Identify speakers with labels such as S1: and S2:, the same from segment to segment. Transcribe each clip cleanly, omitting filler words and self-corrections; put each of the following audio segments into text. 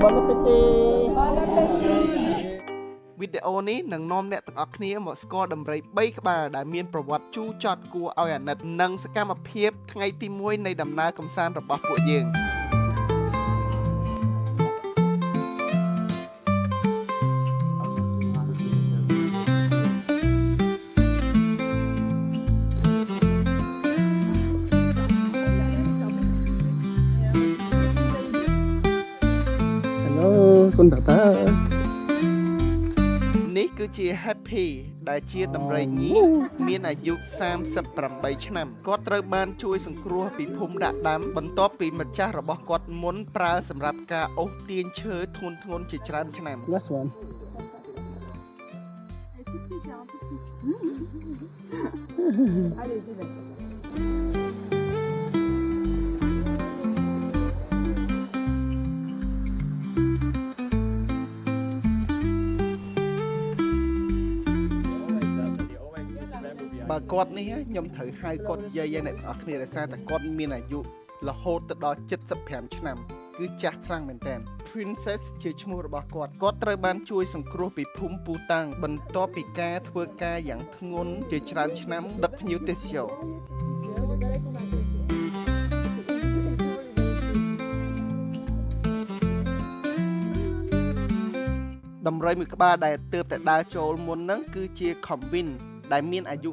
S1: Bon appétit
S2: វីដេអូនេះនឹងនាំអ្នកទាំងអស់គ្នាមកស្គាល់ដំរី3ក្បាលដែលមានប្រវត្តិជូរចត់គួរឲ្យអាណិតនិងសកម្មភាពថ្ងៃទី1នៃដំណើរកម្សាន្តរបស់ពួកយើង
S1: គុណតាតា
S2: នេះគឺជា Happy ដែលជាដំរីញីមានអាយុ38ឆ្នាំគាត់ត្រូវបានជួយសង្គ្រោះពីភូមិដាក់ដាំបន្ទាប់ពីម្ចាស់របស់គាត់មុនប្រើសម្រាប់ការអូសទាញឈើធ្ងន់ៗជាច្រើនឆ្នាំ
S1: Last oneបើគាត់នេះខ្ញុំត្រូវហៅគាត់យាយអ្នកទាំងអស់គ្នាដោយសារតែគាត់មានអាយុរហូតទៅដល់75ឆ្នាំគឺចាស់ខ្លាំងមែនទែន Princess ជាឈ្មោះរបស់គាត់ត្រូវបានជួយសង្គ្រោះពីភូមិពូតាំងបន្ទាប់ពីការធ្វើការយ៉ាងធ្ងន់ជាច្រើនឆ្នាំដឹកភ្ញៀវទេសចរដំរីមួយក្បាលដែលទើបតែដើរចូលមុនហ្នឹងគឺជា Convin ដែលមានអាយុ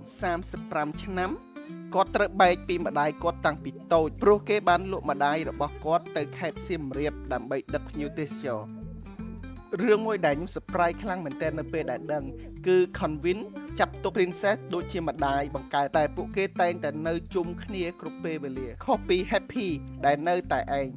S1: 35ឆ្នាំគាត់ត្រូវបែកពីម្ដាយគាត់តាំងពីតូចព្រោះគេបានលក់ម្ដាយរបស់គាត់ទៅខេត្តសៀមរាបដើម្បីដឹកភ្ញៀវទេសចររឿងមួយដែលខ្ញុំ surprise ខ្លាំងមែនទែននៅពេលដែលដឹងគឺ Convin ចាប់ទុក Princess ដូចជាម្ដាយបង្កើតតែពួកគេតែងតែនៅជុំគ្នាគ្រប់ពេលវេលាខុសពី Happy ដែលនៅតែឯង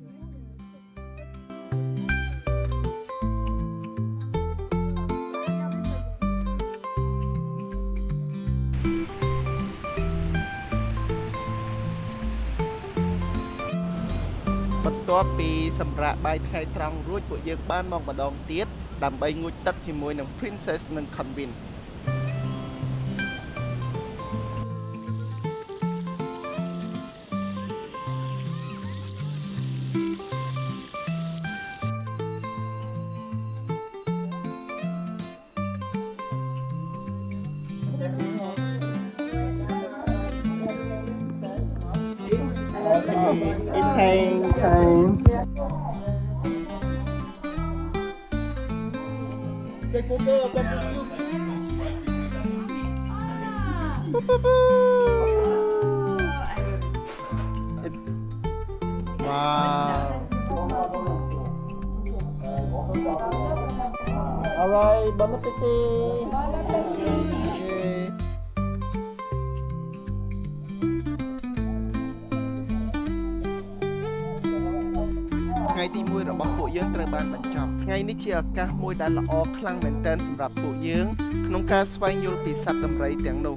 S1: បន្ទាប់ពីសម្រាប់បាយថ្ងៃត្រង់រួចពួកយើងបានមកម្ដងទៀតដើម្បីងូតទឹកជាមួយនឹង Princess និង Convin It's time. Take photo of the Wow. Alright, bon appétit. Bon appétit.ថ្ងៃទី1របស់ពួកយើងត្រូវបានបញ្ចប់ថ្ងៃនេះជាឱកាសមួយដែលល្អខ្លាំងមែនទែនសម្រាប់ពួកយើងក្នុងការស្វែងយល់ពីសត្វដំរីទាំងនោះ